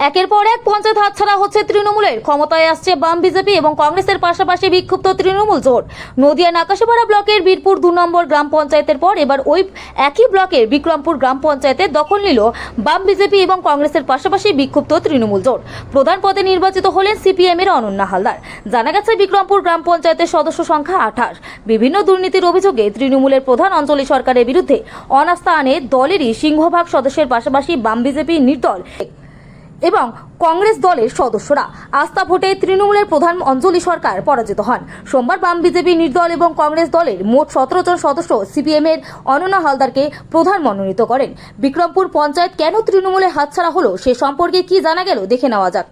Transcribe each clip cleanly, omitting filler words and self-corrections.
একের পর এক পঞ্চায়েত হাতছাড়া হচ্ছে তৃণমূলের। ক্ষমতায় আসছে বাম, বিজেপি এবং কংগ্রেসের পাশাপাশি বিক্ষুব্ধ তৃণমূল জোট। নদিয়া নাকাশিপাড়া ব্লকের বীরপুর 2 নম্বর গ্রাম পঞ্চায়েতের পর এবার ওই একই ব্লকের বিক্রমপুর গ্রাম পঞ্চায়েতের দখল নিল বাম, বিজেপি এবং কংগ্রেসের পাশাপাশি বিক্ষুব্ধ তৃণমূল জোট। প্রধান পদে নির্বাচিত হলেন সিপিএম এর অনন্যা হালদার। জানা গেছে বিক্রমপুর গ্রাম পঞ্চায়েতের সদস্য সংখ্যা 28। বিভিন্ন দুর্নীতির অভিযোগে তৃণমূলের প্রধান অঞ্চলি সরকারের বিরুদ্ধে অনাস্থা আনে দলেরই সিংহভাগ সদস্যের পাশাপাশি বাম, বিজেপি নির্দল এবং কংগ্রেস দলের সদস্যরা। আস্থা ভোটে তৃণমূলের প্রধান অঞ্জলি সরকার পরাজিত হন। সোমবার বাম, বিজেপি নির্দল এবং কংগ্রেস দলের মোট 17 জন সদস্য সিপিএম এর অনন্যা হালদারকে প্রধান মনোনীত করেন। বিক্রমপুর পঞ্চায়েত কেন তৃণমূলের হাতছাড়া হলো সে সম্পর্কে কি জানা গেল দেখে নেওয়া যাক।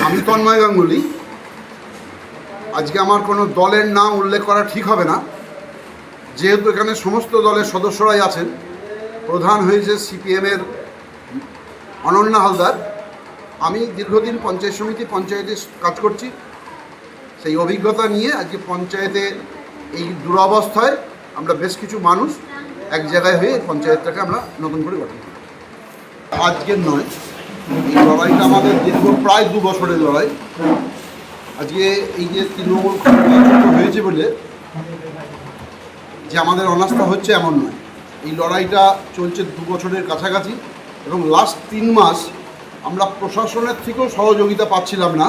আমি তন্ময় গাঙ্গুলি। আজকে আমার কোনো দলের নাম উল্লেখ করা ঠিক হবে না, যেহেতু এখানে সমস্ত দলের সদস্যরাই আছেন। প্রধান হয়েছে সিপিএমের অনন্যা হালদার। আমি দীর্ঘদিন পঞ্চায়েত সমিতি পঞ্চায়েতে কাজ করছি। সেই অভিজ্ঞতা নিয়ে আজকে পঞ্চায়েতে এই দুরবস্থায় আমরা বেশ কিছু মানুষ এক জায়গায় হয়ে পঞ্চায়েতটাকে আমরা নতুন করে গঠন করি। আজকের নয়, এই লড়াইটা আমাদের দীর্ঘ প্রায় 2 বছরের লড়াই। আজকে এই যে তৃণমূল হয়েছে বলে যে আমাদের অনাস্থা হচ্ছে এমন নয়। এই লড়াইটা চলছে 2 বছরের কাছাকাছি এবং লাস্ট 3 মাস আমরা প্রশাসনের থেকেও সহযোগিতা পাচ্ছিলাম না।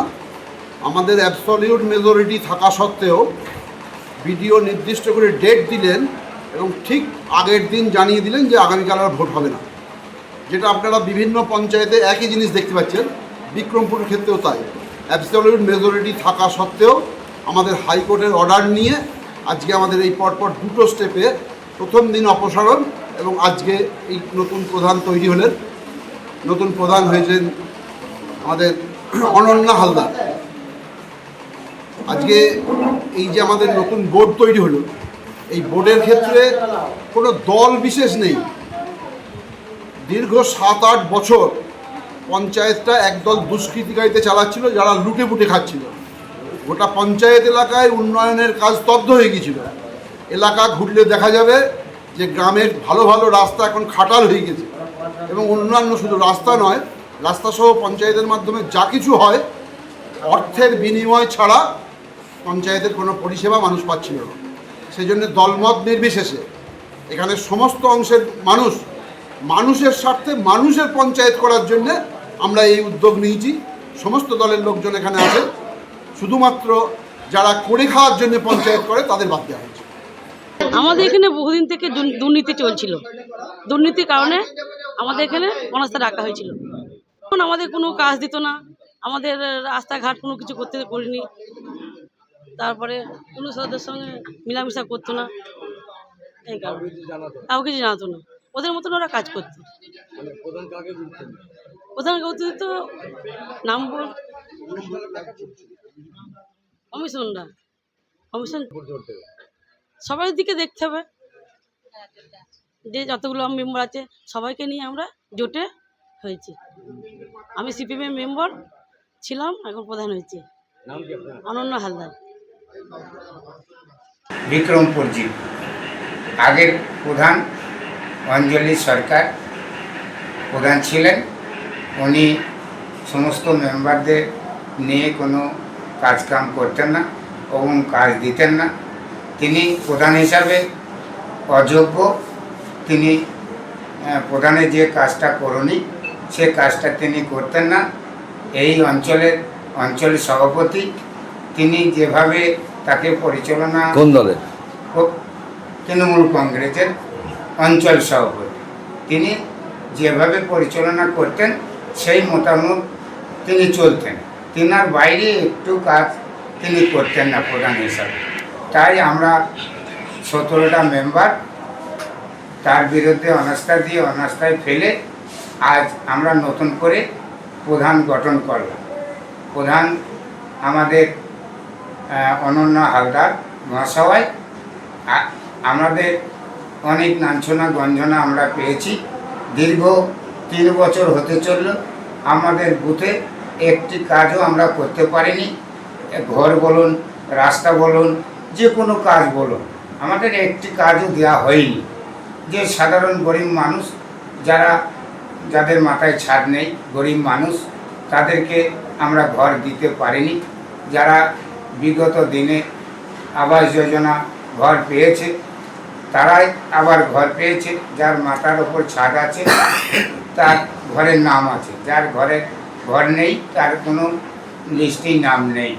আমাদের অ্যাবসলিউট মেজরিটি থাকা সত্ত্বেও বিডিও নির্দিষ্ট করে ডেট দিলেন এবং ঠিক আগের দিন জানিয়ে দিলেন যে আগামীকাল আর ভোট হবে না, যেটা আপনারা বিভিন্ন পঞ্চায়েতে একই জিনিস দেখতে পাচ্ছেন। বিক্রমপুরের ক্ষেত্রেও তাই। অ্যাবসলিউট মেজরিটি থাকা সত্ত্বেও আমাদের হাইকোর্টের অর্ডার নিয়ে আজকে আমাদের এই পরপর 2টো স্টেপে প্রথম দিন অপসারণ এবং আজকে এই নতুন প্রধান তৈরি হলেন। নতুন প্রধান হয়েছেন আমাদের অনন্যা হালদার। আজকে এই যে আমাদের নতুন বোর্ড তৈরি হলো, এই বোর্ডের ক্ষেত্রে কোনো দল বিশেষ নেই। দীর্ঘ 7-8 বছর পঞ্চায়েতটা একদল দুষ্কৃতিকারীতে চালাচ্ছিল, যারা লুটে পুটে খাচ্ছিল। গোটা পঞ্চায়েত এলাকায় উন্নয়নের কাজ স্তব্ধ হয়ে গিয়েছিল। এলাকা ঘুরলে দেখা যাবে যে গ্রামের ভালো ভালো রাস্তা এখন খাটাল হয়ে গেছে এবং অন্যান্য শুধু রাস্তা নয়, রাস্তাসহ পঞ্চায়েতের মাধ্যমে যা কিছু হয় অর্থের বিনিময় ছাড়া পঞ্চায়েতের কোনো পরিষেবা মানুষ পাচ্ছিল না। সেই জন্য দলমত নির্বিশেষে এখানে সমস্ত অংশের মানুষের স্বার্থে মানুষের পঞ্চায়েত করার জন্য আমরা এই উদ্যোগ নিয়েছি। সমস্ত দলের লোকজন এখানে আছে, শুধুমাত্র যারা করে খাওয়ার জন্য পঞ্চায়েত করে তাদের বাদ দেওয়া হয়েছে। আমাদের এখানে বহুদিন থেকে দুর্নীতি চলছিল। দুর্নীতির কারণে আমাদের এখানে অনাস্থা রাখা হয়েছিল। এখন আমাদের কোনো কাজ দিত না, আমাদের রাস্তাঘাট কোনো কিছু করতে করিনি। তারপরে কোনো সদস্যের সঙ্গে মিলামিশা করতো না, এই কারণে কাউ কিছু জানাতো না। ওদের মতন ওরা কাজ করতো। প্রধান কাউকে তো নাম বল কমিশন সবার দিকে দেখতে হবে, যে যতগুলো মেম্বার আছে সবাইকে নিয়ে আমরা জোটে হয়েছি। আমি সিপিএমের মেম্বার ছিলাম, এখন প্রধান হয়েছি অনন্যা হালদার। বিক্রমপুর জি আগের প্রধান অঞ্জলি সরকার প্রধান ছিলেন। উনি সমস্ত মেম্বারদের নিয়ে কোনো কাজকাম করতেন না এবং কাজ দিতেন না। তিনি প্রধান হিসাবে অযোগ্য। তিনি প্রধানের যে কাজটা করণীয় সে কাজটা তিনি করতেন না। এই অঞ্চলের অঞ্চলের সভাপতি তিনি যেভাবে তাকে পরিচালনা, কোন দলের? তৃণমূল কংগ্রেসের অঞ্চল সভাপতি, তিনি যেভাবে পরিচালনা করতেন সেই মতামত তিনি চলতেন। তিনার বাইরে একটু কাজ তিনি করতেন না প্রধান হিসাবে। তাই আমরা 17টা মেম্বার তার বিরুদ্ধে অনাস্থা দিয়ে অনাস্থায় ফেলে আজ আমরা নতুন করে প্রধান গঠন করলাম। প্রধান আমাদের অনন্যা হালদার মহাশয়। আমাদের অনেক লাঞ্ছনা গঞ্জনা আমরা পেয়েছি। দীর্ঘ 3 বছর হতে চলল, আমাদের বুথে একটি কাজও আমরা করতে পারিনি। ঘর বলুন, রাস্তা বলুন, যে কোনো কাজ বলুন, আমাদের একটি কাজও দেওয়া হয়নি। যে সাধারণ গরিব মানুষ যারা যাদের মাথায় ছাদ নেই, গরিব মানুষ, তাদেরকে আমরা ঘর দিতে পারিনি। যারা বিগত দিনে আবাস যোজনা ঘর পেয়েছে তারাই আবার ঘর পেয়েছে। যার মাথার ওপর ছাদ আছে তার ঘরের নাম আছে, যার ঘরে ঘর নেই তার কোনো লিস্টেই নাম নেই।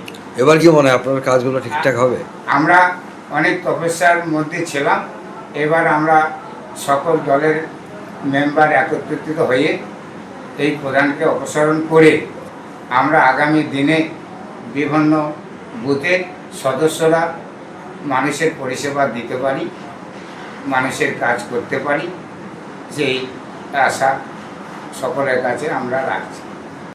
এবার কি মনে হয় আপনার কাজগুলো ঠিকঠাক হবে? আমরা অনেক তপস্যার মধ্যে ছিলাম। এবার আমরা সকল দলের মেম্বার একত্রিত হয়ে এই প্রধানকে অপসারণ করে আমরা আগামী দিনে বিভিন্ন বুথের সদস্যরা মানুষের পরিষেবা দিতে পারি, মানুষের কাজ করতে পারি, সেই আশা সকলের কাছে আমরা রাখছি।